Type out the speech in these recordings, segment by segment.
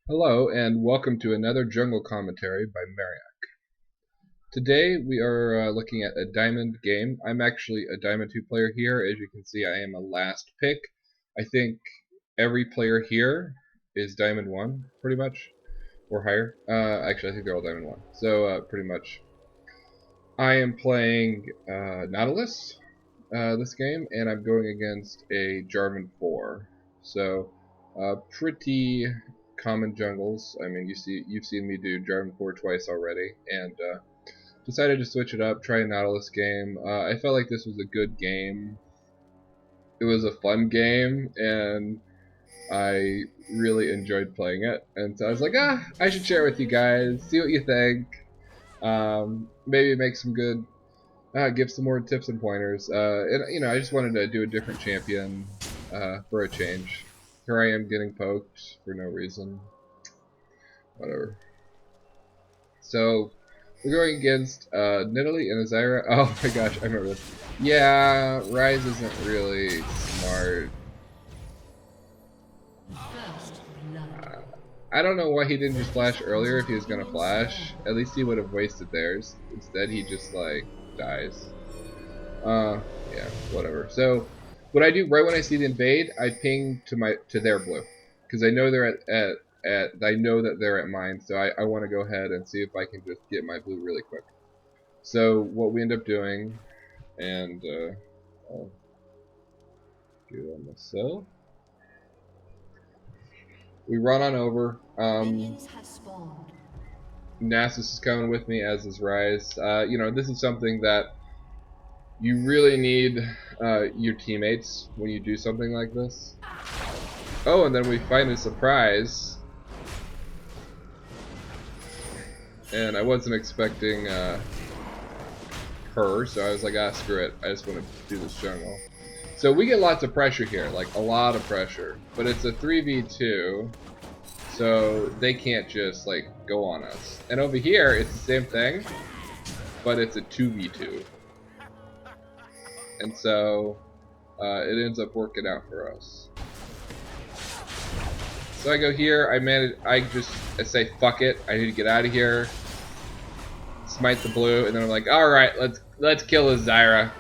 Hello and welcome to another jungle commentary by Meriakh. Today we are looking at a diamond game. I'm actually a diamond 2 player here. As you can see, I am a last pick. I think every player here is diamond 1 pretty much, or higher. Actually I think they're all diamond 1. So pretty much I am playing Nautilus this game, and I'm going against a Jarvan IV. So pretty common jungles. I mean, you've seen me do Jarvan IV twice already, and decided to switch it up, try a Nautilus game. I felt like this was a good game. It was a fun game, and I really enjoyed playing it. And so I was like, I should share it with you guys, see what you think. Maybe make some good give some more tips and pointers. And I just wanted to do a different champion for a change. Here I am getting poked for no reason. Whatever. So we're going against Nidalee and Azira. Oh my gosh, I remember this. Yeah, Ryze isn't really smart. I don't know why he didn't just flash earlier if he was gonna flash. At least he would have wasted theirs. Instead he just like dies. Yeah, whatever. So what I do right when I see the invade, I ping to their blue. Because I know they're I know that they're at mine, so I want to go ahead and see if I can just get my blue really quick. So what we end up doing, and I'll do it on myself. We run on over. Nasus is coming with me, as is Ryze. This is something that you really need your teammates when you do something like this. Oh, and then we find a surprise. And I wasn't expecting her, so I was like, screw it. I just want to do this jungle. So we get lots of pressure here, like a lot of pressure. But it's a 3v2, so they can't just like go on us. And over here, it's the same thing, but it's a 2v2. And so it ends up working out for us. So I go here, I say fuck it, I need to get out of here. Smite the blue, and then I'm like, alright, let's kill this Zyra.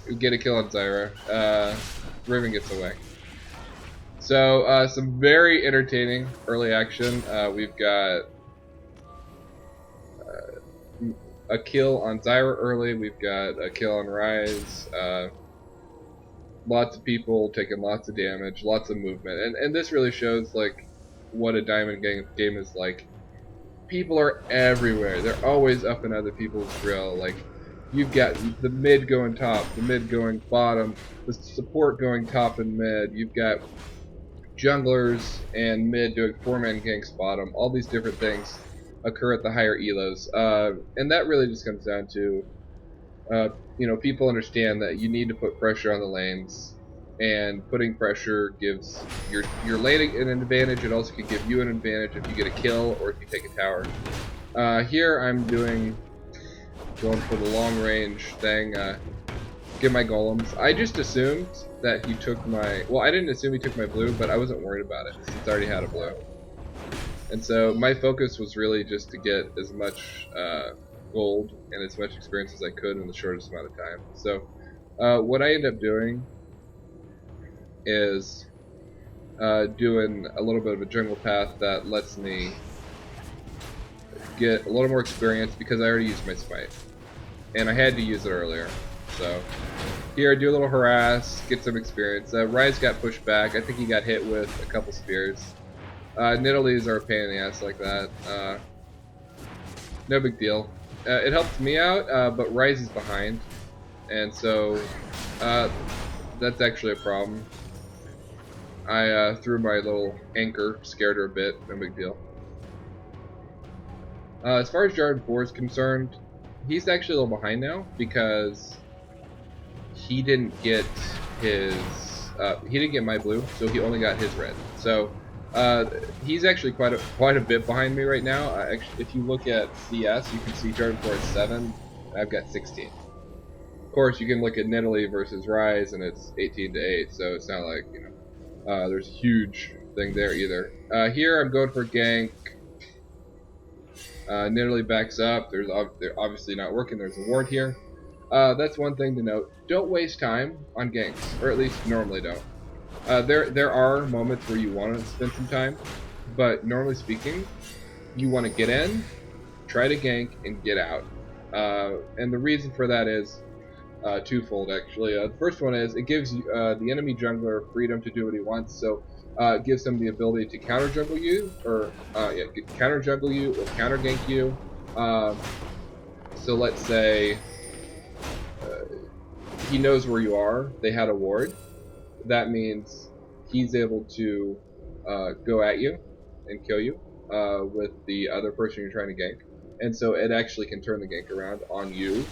We get a kill on Zyra. Riven gets away. So some very entertaining early action. We've got a kill on Zyra early, we've got a kill on Ryze. Lots of people taking lots of damage, lots of movement, and this really shows like what a diamond game is like. People are everywhere. They're always up in other people's drill. Like, you've got the mid going top, the mid going bottom, the support going top and mid. You've got junglers and mid doing 4-man ganks bottom. All these different things occur at the higher elos, and that really just comes down to people understand that you need to put pressure on the lanes, and putting pressure gives your lane an advantage. It also can give you an advantage if you get a kill or if you take a tower. Here I'm going for the long range thing. Get my golems. I just assumed that he took my... Well, I didn't assume he took my blue, but I wasn't worried about it since I already had a blue. And so my focus was really just to get as much gold and as much experience as I could in the shortest amount of time. So what I end up doing is doing a little bit of a jungle path that lets me get a little more experience because I already used my smite. And I had to use it earlier. So here I do a little harass, get some experience. Ryze got pushed back. I think he got hit with a couple spears. Nidalees are a pain in the ass like that. No big deal. It helps me out, but Ryze is behind. And so that's actually a problem. I threw my little anchor, scared her a bit, no big deal. As far as Jarvan IV is concerned, he's actually a little behind now because he didn't get my blue, so he only got his red. So he's actually quite a bit behind me right now. If you look at CS, you can see Jarvan IV is 7, I've got 16. Of course, you can look at Nidalee versus Ryze, and it's 18 to 8, so it's not like, there's huge thing there either. Here I'm going for gank. Nidalee backs up. They're obviously not working. There's a ward here. That's one thing to note. Don't waste time on ganks, or at least normally don't. There are moments where you want to spend some time, but normally speaking, you want to get in, try to gank, and get out. And the reason for that is twofold, actually. The first one is it gives the enemy jungler freedom to do what he wants. So it gives him the ability to counter jungle you, or counter jungle you or counter gank you. So let's say he knows where you are. They had a ward. That means he's able to go at you and kill you with the other person you're trying to gank. And so it actually can turn the gank around on you.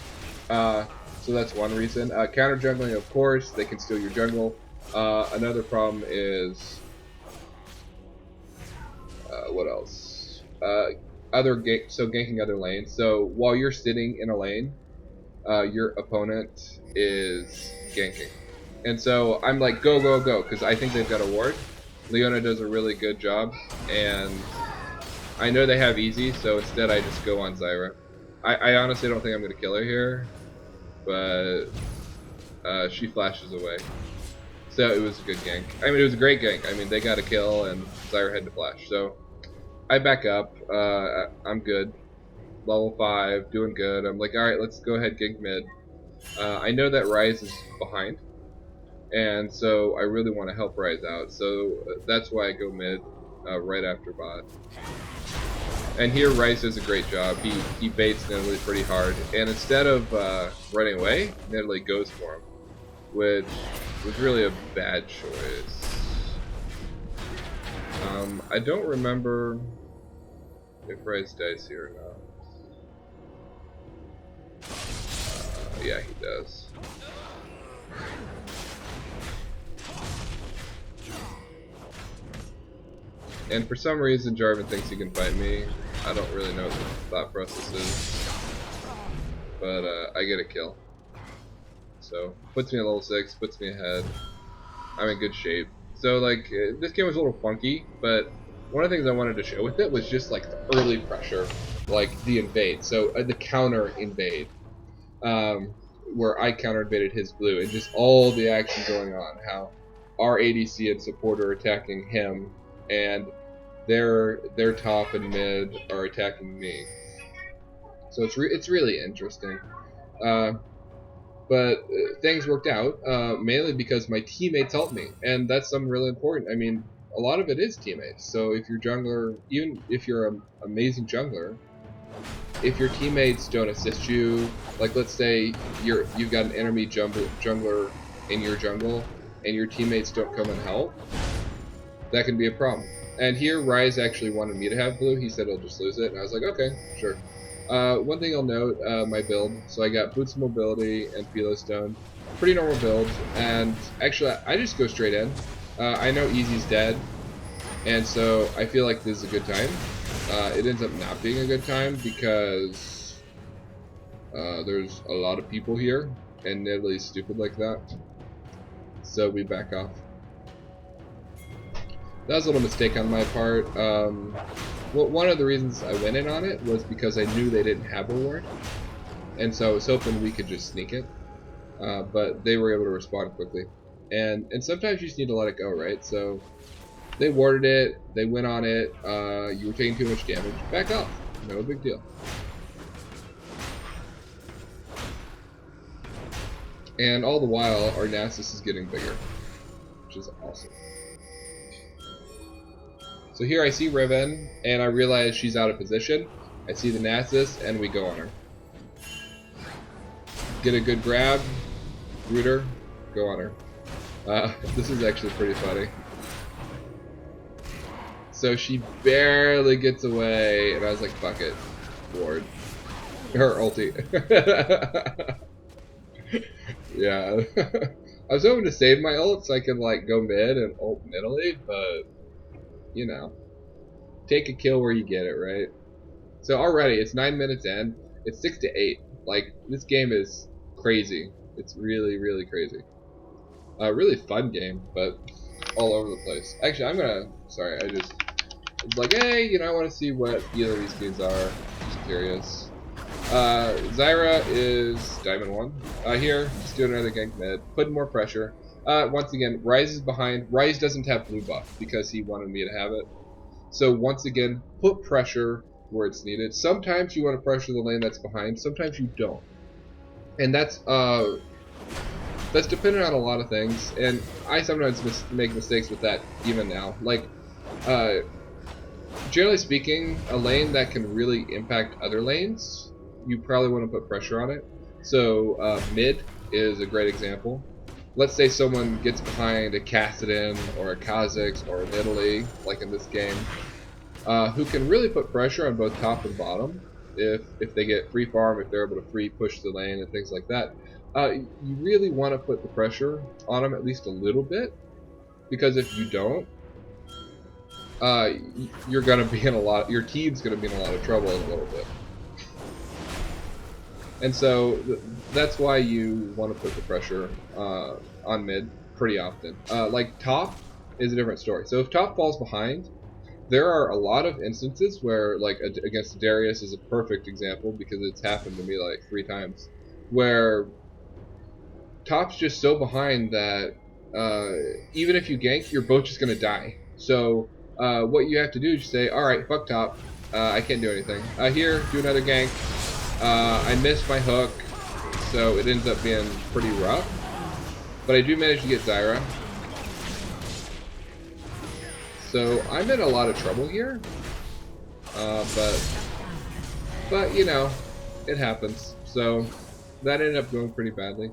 So that's one reason. Counter jungling, of course, they can steal your jungle. Another problem is what else? Ganking other lanes. So while you're sitting in a lane, your opponent is ganking. And so I'm like, go, go, go, because I think they've got a ward. Leona does a really good job, and I know they have easy, so instead I just go on Zyra. I honestly don't think I'm going to kill her here, but she flashes away. So it was a good gank. I mean, it was a great gank. I mean, they got a kill, and Zyra had to flash. So I back up. I'm good. Level 5, doing good. I'm like, alright, let's go ahead, gank mid. I know that Ryze is behind, and so I really want to help Ryze out. So that's why I go mid right after bot. And here Ryze does a great job. He baits Nidalee pretty hard, and instead of running away, Nidalee goes for him, which was really a bad choice. I don't remember if Ryze dies here or not. Yeah, he does. And for some reason, Jarvan thinks he can fight me. I don't really know what the thought process is. But I get a kill. So, puts me at level 6, puts me ahead. I'm in good shape. So, like, this game was a little funky, but one of the things I wanted to show with it was just, like, the early pressure. Like, the invade. So, the counter invade. Where I counter invaded his blue, and just all the action going on. How our ADC and support are attacking him, and their top and mid are attacking me. So it's really interesting. But things worked out mainly because my teammates helped me, and that's something really important. I mean, a lot of it is teammates. So if you're jungler, even if you're an amazing jungler, if your teammates don't assist you, like let's say you've got an enemy jungler in your jungle, and your teammates don't come and help, that can be a problem. And here Ryze actually wanted me to have blue. He said he'll just lose it, and I was like, okay, sure. One thing I'll note, my build. So I got Boots of Mobility and Philo Stone. Pretty normal build, and actually I just go straight in. I know Easy's dead, and so I feel like this is a good time. It ends up not being a good time because there's a lot of people here, and Nidalee's stupid like that. So we back off. That was a little mistake on my part. Well, one of the reasons I went in on it was because I knew they didn't have a ward, and so I was hoping we could just sneak it. But they were able to respond quickly, and sometimes you just need to let it go, right? So they warded it, they went on it. You were taking too much damage. Back off. No big deal. And all the while, our Nasus is getting bigger, which is awesome. So here I see Riven, and I realize she's out of position. I see the Nasus, and we go on her. Get a good grab, root her, go on her. This is actually pretty funny. So she barely gets away, and I was like, fuck it, ward. Her ulti. Yeah. I was hoping to save my ult so I could like go mid and ult Nidalee, but you know, take a kill where you get it, right? So already it's 9 minutes in, it's 6-8. Like this game is crazy. It's really, really crazy. Really fun game, but all over the place. Actually, I'm gonna. Sorry, I just was like, hey, you know, I want to see what either of these dudes are. Just curious. Zyra is Diamond 1. Here, just doing another gank mid, putting more pressure. Once again, Ryze is behind. Ryze doesn't have blue buff because he wanted me to have it. So once again, put pressure where it's needed. Sometimes you want to pressure the lane that's behind, sometimes you don't. And that's dependent on a lot of things, and I sometimes make mistakes with that even now. Like, generally speaking, a lane that can really impact other lanes, you probably want to put pressure on it. So mid is a great example. Let's say someone gets behind a Kassadin or a Kha'Zix or an Italy, like in this game, who can really put pressure on both top and bottom if they get free farm, if they're able to free push the lane and things like that. You really want to put the pressure on them at least a little bit, because if you don't, you're gonna be in a lot. Your team's gonna be in a lot of trouble in a little bit. And so that's why you want to put the pressure on mid pretty often. Like top is a different story. So if top falls behind, there are a lot of instances where, like against Darius is a perfect example because it's happened to me like 3 times, where top's just so behind that even if you gank, you're both just gonna die. So what you have to do is just say, all right, fuck top. I can't do anything. Here, do another gank. I missed my hook, so it ends up being pretty rough. But I do manage to get Zyra. So I'm in a lot of trouble here. But you know, it happens. So that ended up going pretty badly.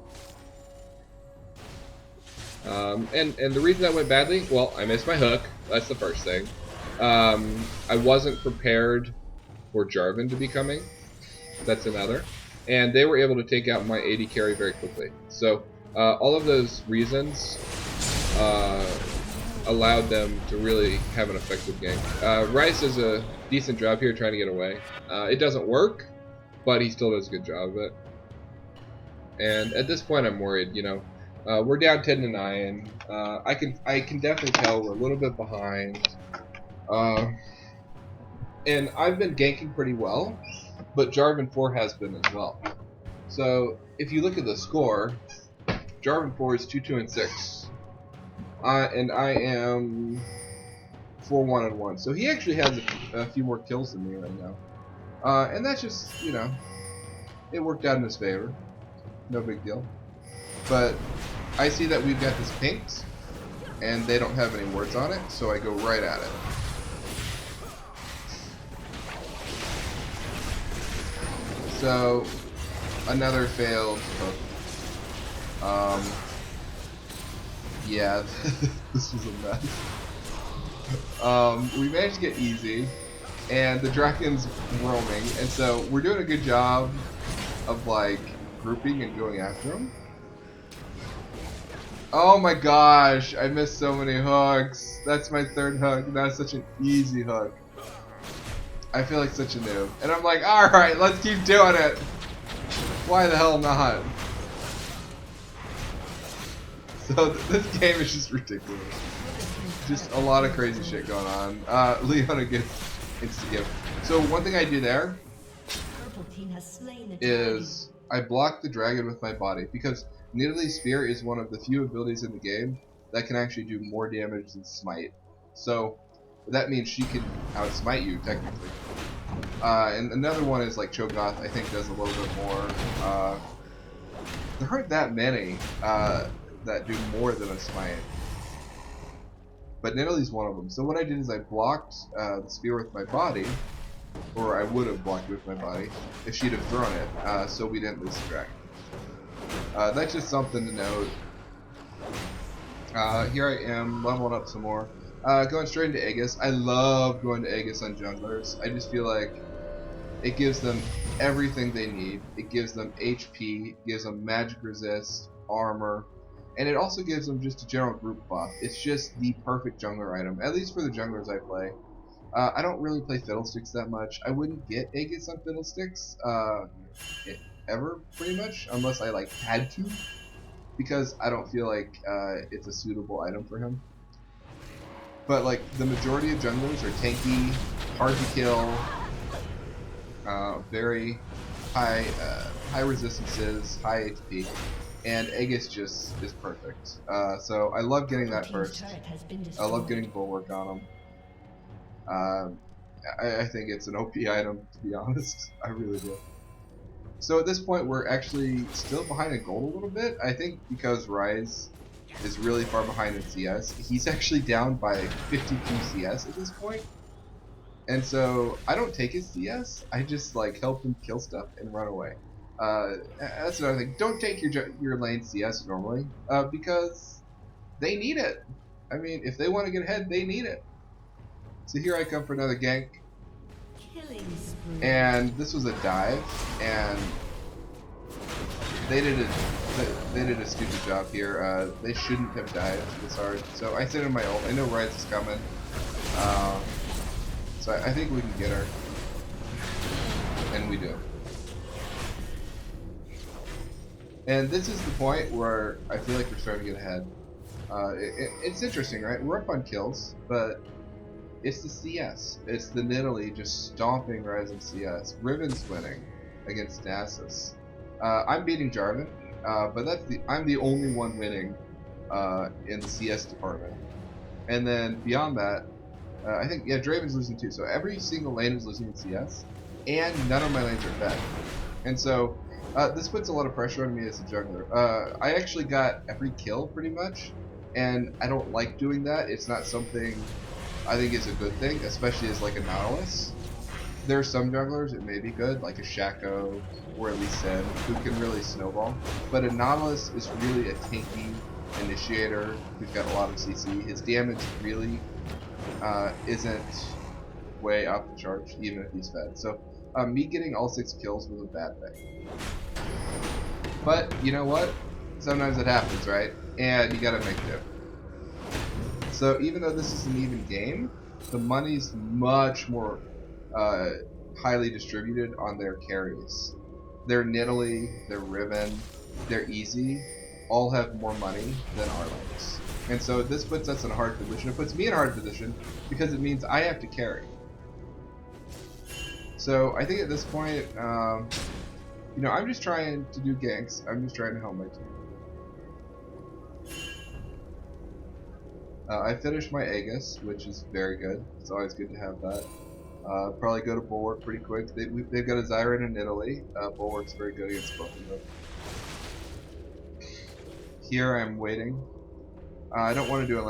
And the reason that went badly, well, I missed my hook. That's the first thing. I wasn't prepared for Jarvan to be coming. That's another. And they were able to take out my AD carry very quickly. So all of those reasons allowed them to really have an effective game. Ryze does a decent job here trying to get away. It doesn't work, but he still does a good job of it. And at this point, I'm worried. You know, we're down 10-9. I can definitely tell we're a little bit behind. And I've been ganking pretty well, but Jarvan IV has been as well. So if you look at the score, Jarvan IV is 2-2-6, and I am 4-1-1. So he actually has a few more kills than me right now, and that's just, you know, it worked out in his favor. No big deal. But I see that we've got this pinked, and they don't have any words on it, so I go right at it. So another failed hook. Yeah, this was a mess. We managed to get easy, and the dragon's roaming, and so we're doing a good job of like grouping and going after him. Oh my gosh, I missed so many hooks. That's my 3rd hook. That's such an easy hook. I feel like such a noob. And I'm like, alright, let's keep doing it. Why the hell not? So this game is just ridiculous. Just a lot of crazy shit going on. Leona gets insta-give. So one thing I do there is I block the dragon with my body, because Nautilus Spear is one of the few abilities in the game that can actually do more damage than Smite. So that means she can outsmite you, technically. And another one is like Cho'Gath, I think does a little bit more. There aren't that many that do more than a smite. But Nautilus is one of them. So what I did is I blocked the spear with my body, or I would have blocked it with my body, if she'd have thrown it, so we didn't lose the dragon. That's just something to note. Here I am, leveling up some more. Going straight into Aegis. I love going to Aegis on junglers. I just feel like it gives them everything they need. It gives them HP, gives them magic resist, armor, and it also gives them just a general group buff. It's just the perfect jungler item, at least for the junglers I play. I don't really play Fiddlesticks that much. I wouldn't get Aegis on Fiddlesticks ever, pretty much, unless I like had to, because I don't feel like it's a suitable item for him. But like the majority of junglers are tanky, hard to kill, very high high resistances, high HP, and Aegis just is perfect. So I love getting that first. I love getting Bulwark on him. I think it's an OP item, to be honest. I really do. So at this point, we're actually still behind in gold a little bit. I think because Rise is really far behind in CS. He's actually down by 52 CS at this point. And so I don't take his CS. I just like help him kill stuff and run away. That's another thing. Don't take your lane CS normally because they need it. I mean, if they want to get ahead, they need it. So here I come for another gank. And this was a dive, and they did a stupid job here. They shouldn't have dived this hard. So I sent in my ult. I know Rise is coming. So I think we can get her. And we do. And this is the point where I feel like we're starting to get ahead. It's interesting, right? We're up on kills, but it's the CS. It's the Nidalee just stomping Rise in CS. Riven's winning against Nasus. I'm beating Jarvan, but I'm the only one winning in the CS department. And then beyond that, I think Draven's losing too. So every single lane is losing in CS, and none of my lanes are fed. And so this puts a lot of pressure on me as a jungler. I actually got every kill pretty much, and I don't like doing that. It's not something I think is a good thing, especially as like a Nautilus. There are some junglers it may be good, like a Shaco or at least Sen, who can really snowball. But a Nautilus is really a tanky initiator who's got a lot of CC. His damage really isn't way off the charts, even if he's fed. So me getting all 6 kills was a bad thing. But you know what? Sometimes it happens, right? And you gotta make do. So even though this is an even game, the money's much more highly distributed on their carries. Their Nidalee, their Riven, their Easy all have more money than our lanes. And so this puts us in a hard position. It puts me in a hard position because it means I have to carry. So I think at this point, you know, I'm just trying to do ganks. I'm just trying to help my team. I finished my Aegis, which is very good. It's always good to have that. Probably go to Bulwark pretty quick. They've got a Zyra and Nidalee. Bulwark's very good against both of them. Here I'm waiting. I don't want to do a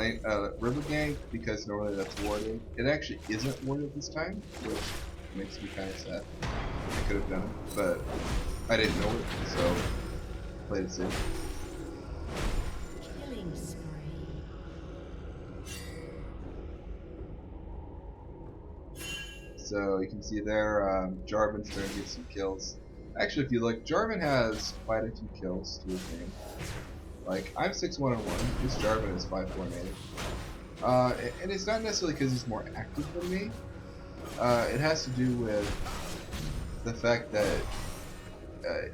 river gank because normally that's warded. It actually isn't warded this time, which makes me kind of sad. I could have done it, but I didn't know it, so played it safe. So you can see there, Jarvan's starting to get some kills. Actually, if you look, Jarvan has quite a few kills to his name. Like, I'm 6-1-1, this Jarvan is 5-4-8. And it's not necessarily because he's more active than me. It has to do with the fact that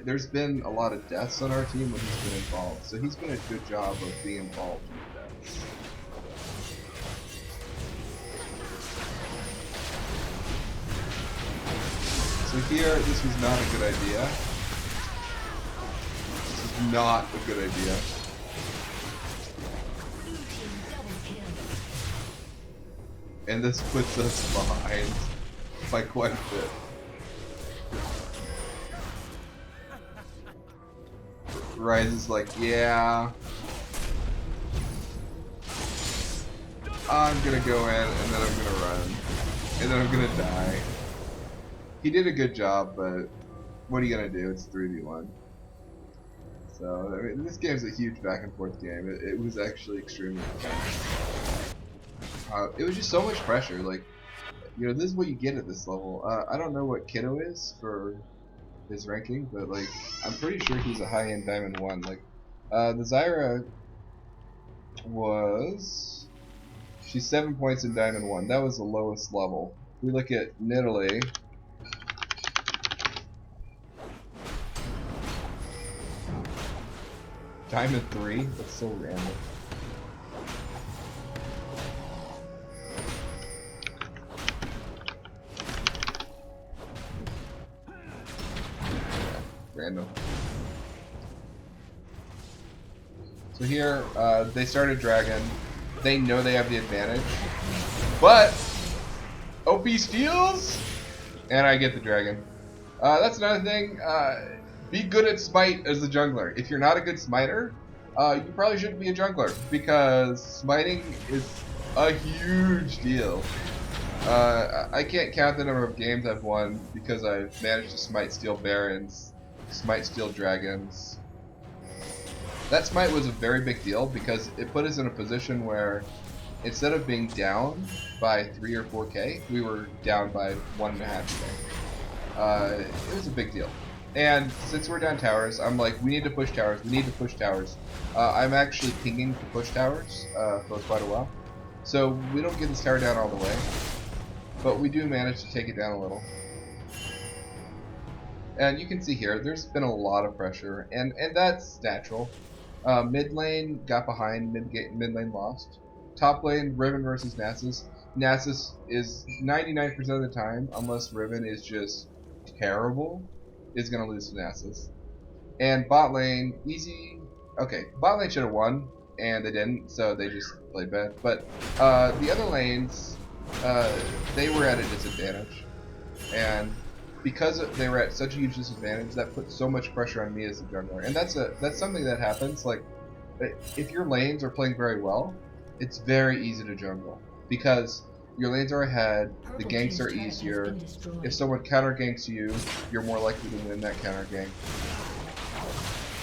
there's been a lot of deaths on our team when he's been involved. So he's been a good job of being involved in the deaths. So here, this was not a good idea. This is not a good idea. And this puts us behind by quite a bit. Rise is like, yeah, I'm gonna go in and then I'm gonna run. And then I'm gonna die. He did a good job, but what are you gonna do? It's 3v1. So, I mean, this game's a huge back and forth game. It was actually extremely fun. It was just so much pressure. Like, you know, this is what you get at this level. I don't know what Kiddo is for his ranking, but like, I'm pretty sure he's a high-end Diamond 1. Like, the Zyra was... she's 7 points in Diamond 1. That was the lowest level. If we look at Nidalee... Diamond 3? That's so random. random. So here, they started dragon. They know they have the advantage, but OP steals, and I get the dragon. That's another thing. Be good at smite as the jungler. If you're not a good smiter, you probably shouldn't be a jungler, because smiting is a huge deal. I can't count the number of games I've won because I've managed to smite steal barons, smite steal dragons. That smite was a very big deal because it put us in a position where instead of being down by 3 or 4k, we were down by 1.5k. It was a big deal. And since we're down towers, I'm like, we need to push towers, we need to push towers. I'm actually pinging to push towers for quite a while. So we don't get this tower down all the way, but we do manage to take it down a little. And you can see here, there's been a lot of pressure, and that's natural. Mid lane got behind, mid lane lost. Top lane, Riven versus Nasus. Nasus is 99% of the time, unless Riven is just terrible, is going to lose to Nasus. And bot lane, easy. Okay, bot lane should have won, and they didn't, so they just played bad. But the other lanes, they were at a disadvantage. And because they were at such a huge disadvantage, that put so much pressure on me as a jungler. And that's something that happens. Like, if your lanes are playing very well, it's very easy to jungle. Because your lanes are ahead, the ganks are easier. If someone counter ganks you, you're more likely to win that counter gank.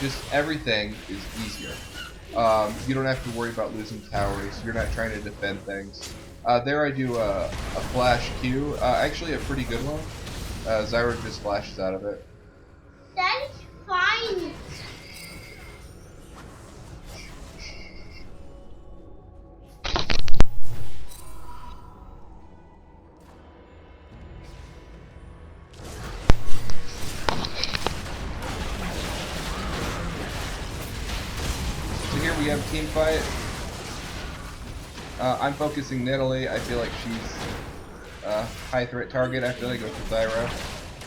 Just everything is easier. You don't have to worry about losing towers. You're not trying to defend things. There I do a flash Q, actually a pretty good one. Zyra just flashes out of it. That is fine. So here we have team fight. I'm focusing Nautilus. I feel like she's a high threat target. I feel like I go for Zyra.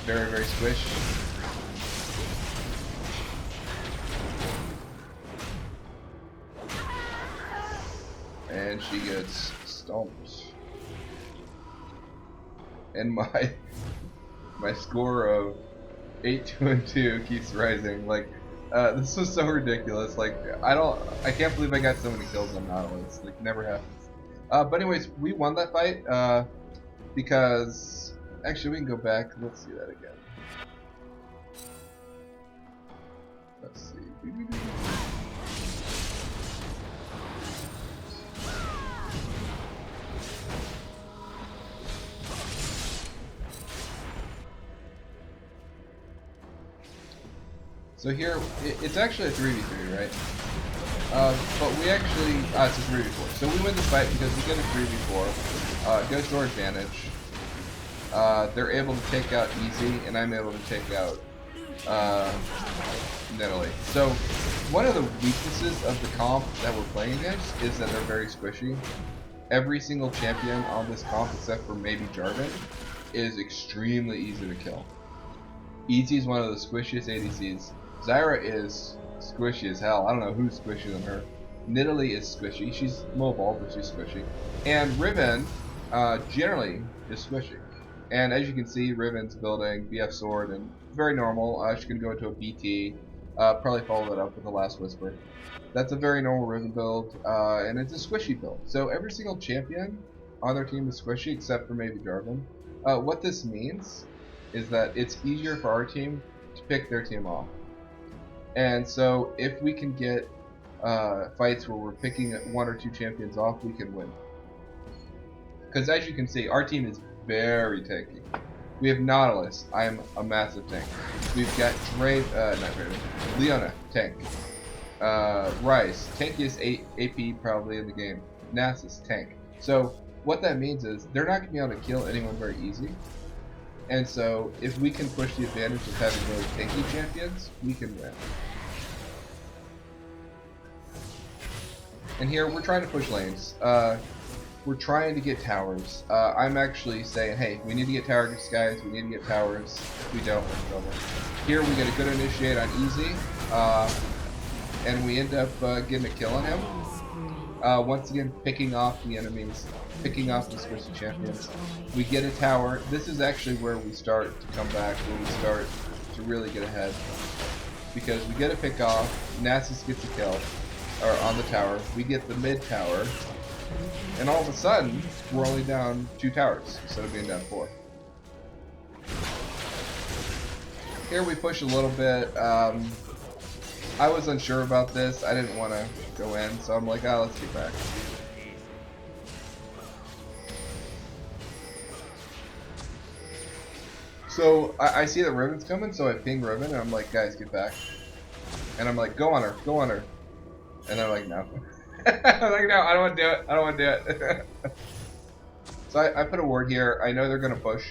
Very, very squish. And she gets stomped. And my score of 8-2-2 keeps rising. Like, this was so ridiculous. Like, I can't believe I got so many kills on Nautilus. Like, never happens. But anyways, we won that fight because actually we can go back. Let's see that again. Let's see. So here, it's actually a 3v3, right? But we actually, it's a 3v4. So we win this fight because we get a 3v4. It goes to our advantage. They're able to take out Easy, and I'm able to take out Nautilus. So one of the weaknesses of the comp that we're playing against is that they're very squishy. Every single champion on this comp, except for maybe Jarvan, is extremely easy to kill. Easy is one of the squishiest ADCs. Zyra is squishy as hell. I don't know who's squishier than her. Nautilus is squishy. She's mobile, but she's squishy. And Riven, generally, is squishy. And as you can see, Riven's building BF Sword, and very normal. She's going to go into a BT, probably follow that up with the Last Whisper. That's a very normal Riven build, and it's a squishy build. So every single champion on their team is squishy, except for maybe Jarvan. What this means is that it's easier for our team to pick their team off. And so if we can get fights where we're picking 1 or 2 champions off, we can win. Because as you can see, our team is very tanky. We have Nautilus. I am a massive tank. We've got Leona, tank. Rice, tankiest AP probably in the game. Nasus, tank. So what that means is they're not going to be able to kill anyone very easy. And so if we can push the advantage of having really tanky champions, we can win. And here we're trying to push lanes. We're trying to get towers. I'm actually saying, hey, we need to get towers, guys. We need to get towers. If we don't, we're in trouble. Here we get a good initiate on easy, and we end up getting a kill on him. Once again, picking off the enemies, picking off the Squishy champions. We get a tower. This is actually where we start to come back, where we start to really get ahead. Because we get a pick off, Nasus gets a kill, or on the tower. We get the mid tower, and all of a sudden, we're only down 2 towers instead of being down 4. Here we push a little bit. I was unsure about this. I didn't want to go in, so I'm like, let's get back. So I see that Riven's coming, so I ping Riven, and I'm like, guys, get back. And I'm like, go on her, go on her. And they're like, no. I'm like, no, I don't want to do it. I don't want to do it. So I put a ward here. I know they're going to push.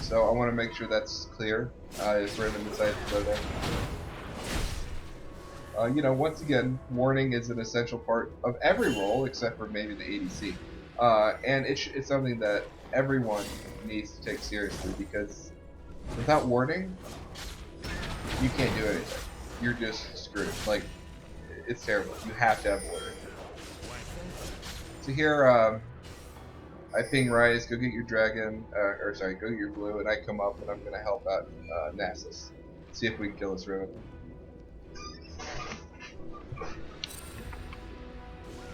So I want to make sure that's clear if Riven decides to go there. You know, once again, warning is an essential part of every role except for maybe the ADC. And it's something that everyone needs to take seriously, because without warning, you can't do anything. You're just screwed. Like, it's terrible. You have to have warning. So here, I ping Rise, go get your dragon, or sorry, go get your blue, and I come up and I'm going to help out Nasus. See if we can kill this Riven.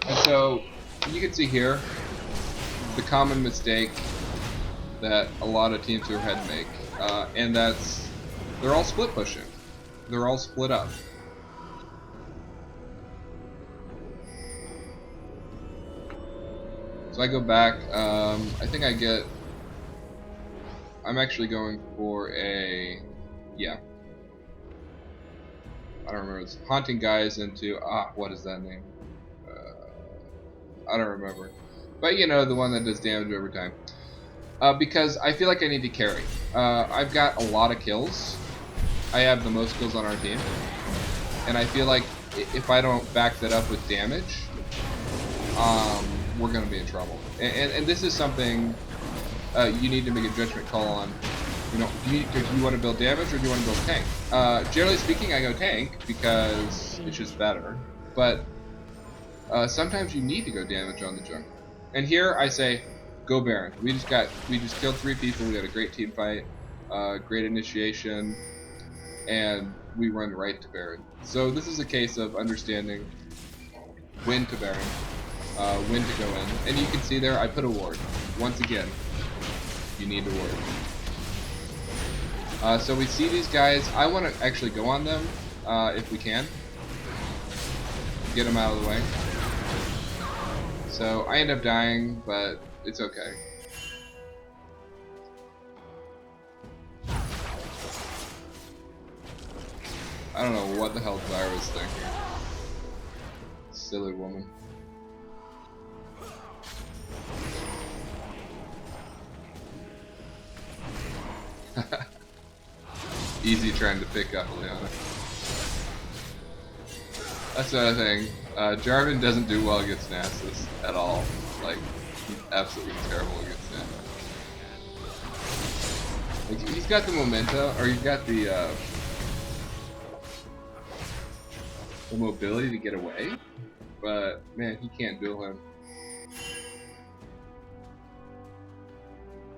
And so, you can see here, the common mistake that a lot of teams overhead make, and that's, they're all split pushing. They're all split up. So I go back, I think I'm actually going for a, yeah. I don't remember, it's Haunting Guys into, what is that name? I don't remember. But you know, the one that does damage over time. Because I feel like I need to carry. I've got a lot of kills. I have the most kills on our team. And I feel like if I don't back that up with damage, we're going to be in trouble. And this is something you need to make a judgment call on. You know, do you want to build damage or do you want to build tank? Generally speaking, I go tank because it's just better. But sometimes you need to go damage on the jungle. And here I say, go Baron. We just killed 3 people. We had a great team fight, great initiation, and we run right to Baron. So this is a case of understanding when to Baron, when to go in. And you can see there, I put a ward. Once again, you need a ward. So we see these guys. I want to actually go on them if we can. Get them out of the way. So I end up dying, but it's okay. I don't know what the hell Zyra was thinking. Silly woman. Easy trying to pick up Leona. That's the other thing. Jarvan doesn't do well against Nasus at all. Like, he's absolutely terrible against Nasus. Like, he's got the momentum, or he's got the mobility to get away, but man, he can't duel him.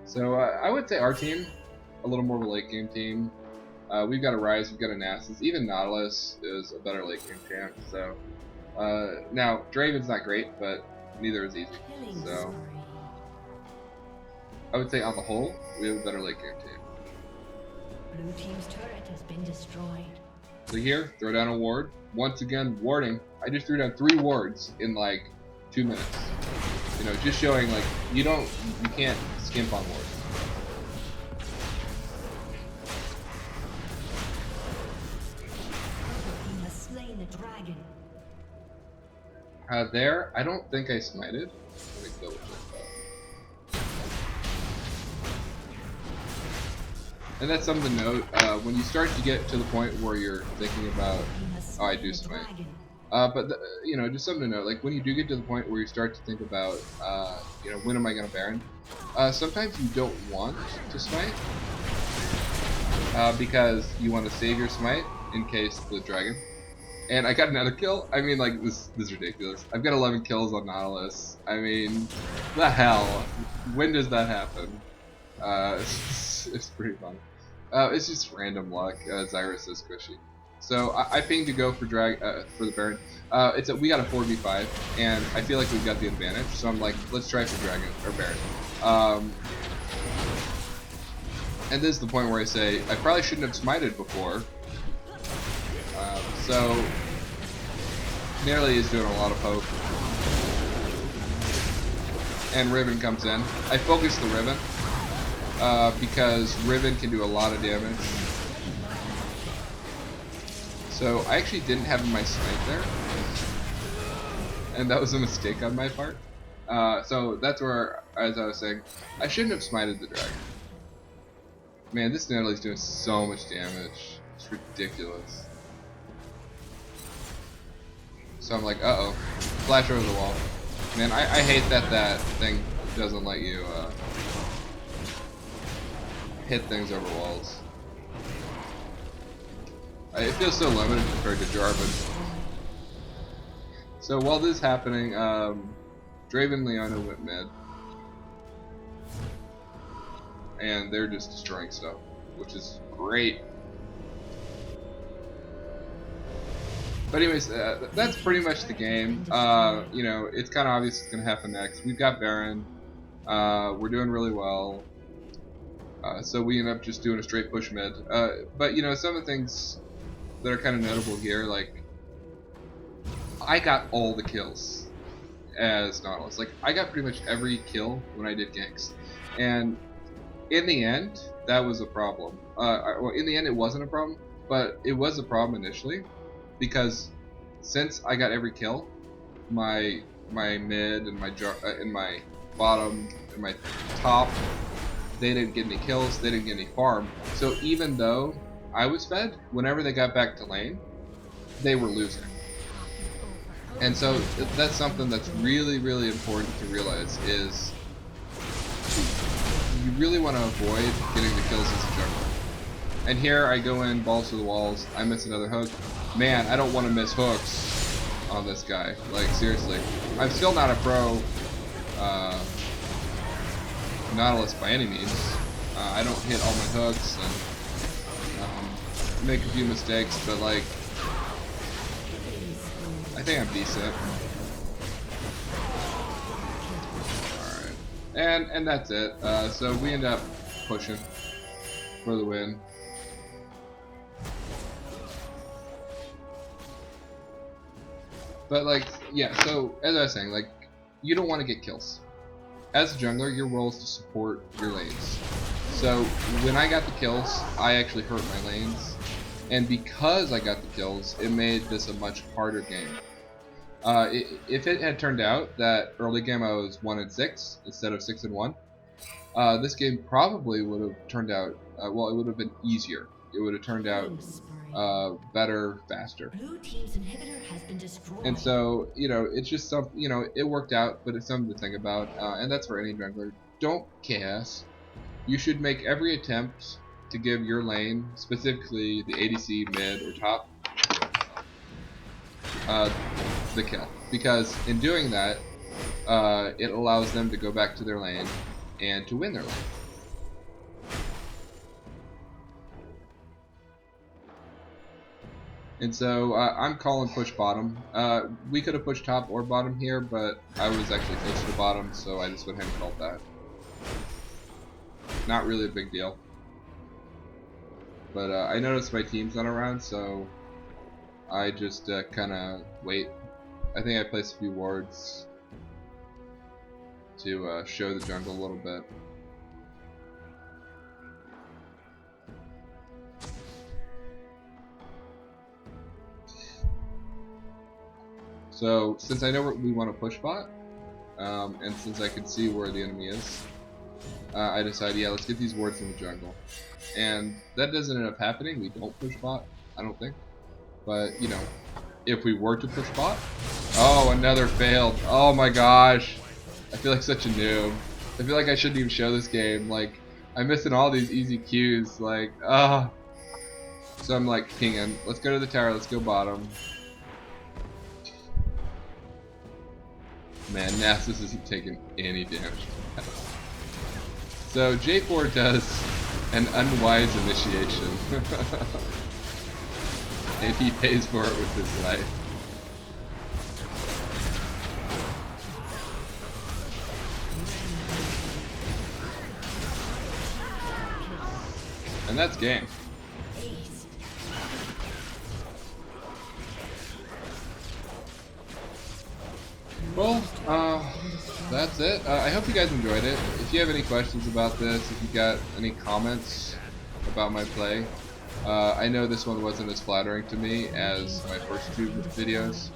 So I would say our team, a little more of a late game team. We've got a Rise, we've got a Nasus, even Nautilus is a better late game champ. So now Draven's not great, but neither is easy. So I would say on the whole, we have a better late game team. Blue team's turret has been destroyed. So here, throw down a ward. Once again, warding. I just threw down 3 wards in like 2 minutes. You know, just showing like you can't skimp on wards. He has slain the dragon. There, I don't think I smited. Let me double check that. And that's something to note. When you start to get to the point where you're thinking about, oh, I do smite. But you know, just something to note. Like when you do get to the point where you start to think about, you know, when am I going to Baron? Sometimes you don't want to smite, because you want to save your smite in case the dragon. And I got another kill. I mean, like, this is ridiculous. I've got 11 kills on Nautilus. I mean, the hell? When does that happen? It's pretty fun. It's just random luck. Zyrus is squishy. So I pinged to go for for the Baron. We got a 4v5, and I feel like we've got the advantage. So I'm like, let's try for Dragon or Baron. And this is the point where I say I probably shouldn't have smited before. So Nearly is doing a lot of poke. And Riven comes in. I focus the Riven because Riven can do a lot of damage. So I actually didn't have my smite there, and that was a mistake on my part. So that's where, as I was saying, I shouldn't have smited the dragon. Man, this Natalie's doing so much damage. It's ridiculous. So I'm like, uh-oh. Flash over the wall. Man, I hate that that thing doesn't let you hit things over walls. It feels so limited compared to Jarvan. So while this is happening, Draven and Leona went mid. And they're just destroying stuff, which is great. But anyways, that's pretty much the game. You know, it's kind of obvious what's going to happen next. We've got Baron. We're doing really well. So we end up just doing a straight push mid. But you know, some of the things that are kind of notable here, like, I got all the kills as Nautilus. Like, I got pretty much every kill when I did ganks. And in the end, that was a problem. Well, in the end, it wasn't a problem, but it was a problem initially, because since I got every kill, my mid and my bottom and my top, they didn't get any kills, they didn't get any farm. So even though I was fed, whenever they got back to lane, they were losing. And so that's something that's really, really important to realize, is you really want to avoid getting the kills as a jungler. And here I go in, balls to the walls, I miss another hook. Man, I don't want to miss hooks on this guy. Like, seriously. I'm still not a pro Nautilus by any means. I don't hit all my hooks and make a few mistakes, but like, I think I'm decent. Alright. And that's it. So we end up pushing for the win. But like, yeah, so as I was saying, like, you don't want to get kills. As a jungler, your role is to support your lanes. So when I got the kills, I actually hurt my lanes. And because I got the kills, it made this a much harder game. If it had turned out that early game I was 1-6 instead of 6-1, this game probably would have turned out, well, it would have been easier. It would have turned out better, faster. Blue team's inhibitor has been destroyed. And so, you know, it's just something, you know, it worked out, but it's something to think about, and that's for any jungler. Don't chaos. You should make every attempt to give your lane, specifically the ADC, mid, or top, the kill. Because in doing that, it allows them to go back to their lane and to win their lane. And so I'm calling push bottom. We could have pushed top or bottom here, but I was actually close to the bottom, so I just went ahead and called that. Not really a big deal. But I noticed my team's not around, so I just kind of wait. I think I placed a few wards to show the jungle a little bit. So, since I know we want to push bot, and since I can see where the enemy is, I decided, yeah, let's get these wards in the jungle. And that doesn't end up happening. We don't push bot, I don't think. But, you know, if we were to push bot... Oh, another failed. Oh my gosh. I feel like such a noob. I feel like I shouldn't even show this game. Like, I'm missing all these easy cues. Like, So I'm like pinging. Let's go to the tower. Let's go bottom. Man, Nasus isn't taking any damage. So J4 does an unwise initiation. And he pays for it with his life. And that's game. Well, that's it. I hope you guys enjoyed it. If you have any questions about this, if you got any comments about my play, I know this one wasn't as flattering to me as my first two videos.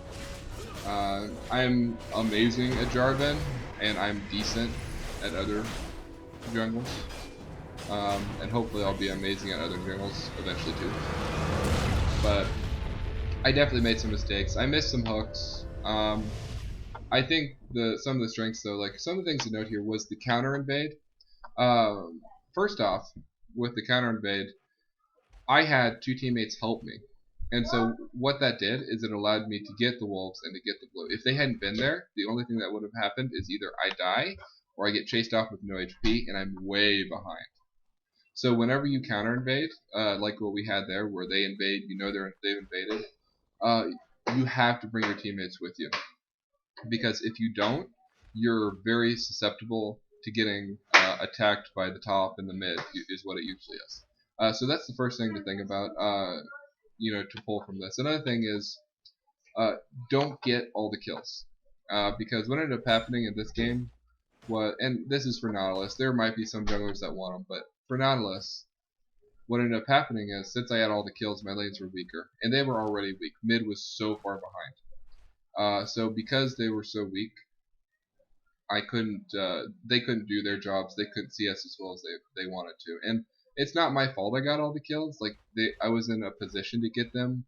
I'm amazing at Jarvan, and I'm decent at other jungles. And hopefully I'll be amazing at other jungles eventually too. But I definitely made some mistakes. I missed some hooks. I think some of the strengths though, like some of the things to note here was the counter invade. First off, with the counter invade, I had two teammates help me. And so what that did is it allowed me to get the wolves and to get the blue. If they hadn't been there, the only thing that would have happened is either I die or I get chased off with no HP and I'm way behind. So whenever you counter invade, like what we had there, where they invade, you know they've invaded, you have to bring your teammates with you, because if you don't, you're very susceptible to getting attacked by the top and the mid, is what it usually is. So that's the first thing to think about, to pull from this. Another thing is, don't get all the kills, because what ended up happening in this game and this is for Nautilus, there might be some junglers that want them, but for Nautilus, what ended up happening is, since I had all the kills, my lanes were weaker, and they were already weak. Mid was so far behind. So because they were so weak, they couldn't do their jobs. They couldn't see us as well as they wanted to. And it's not my fault I got all the kills. Like I was in a position to get them.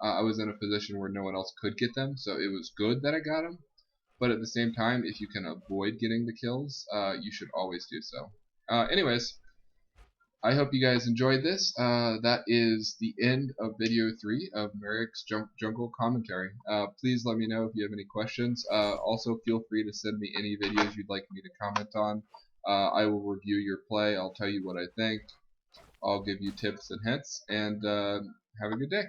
I was in a position where no one else could get them, so it was good that I got them. But at the same time, if you can avoid getting the kills, you should always do so. Anyways, I hope you guys enjoyed this. That is the end of video 3 of Meriakh's Jungle Commentary. Please let me know if you have any questions. Also, feel free to send me any videos you'd like me to comment on. I will review your play. I'll tell you what I think. I'll give you tips and hints. And have a good day.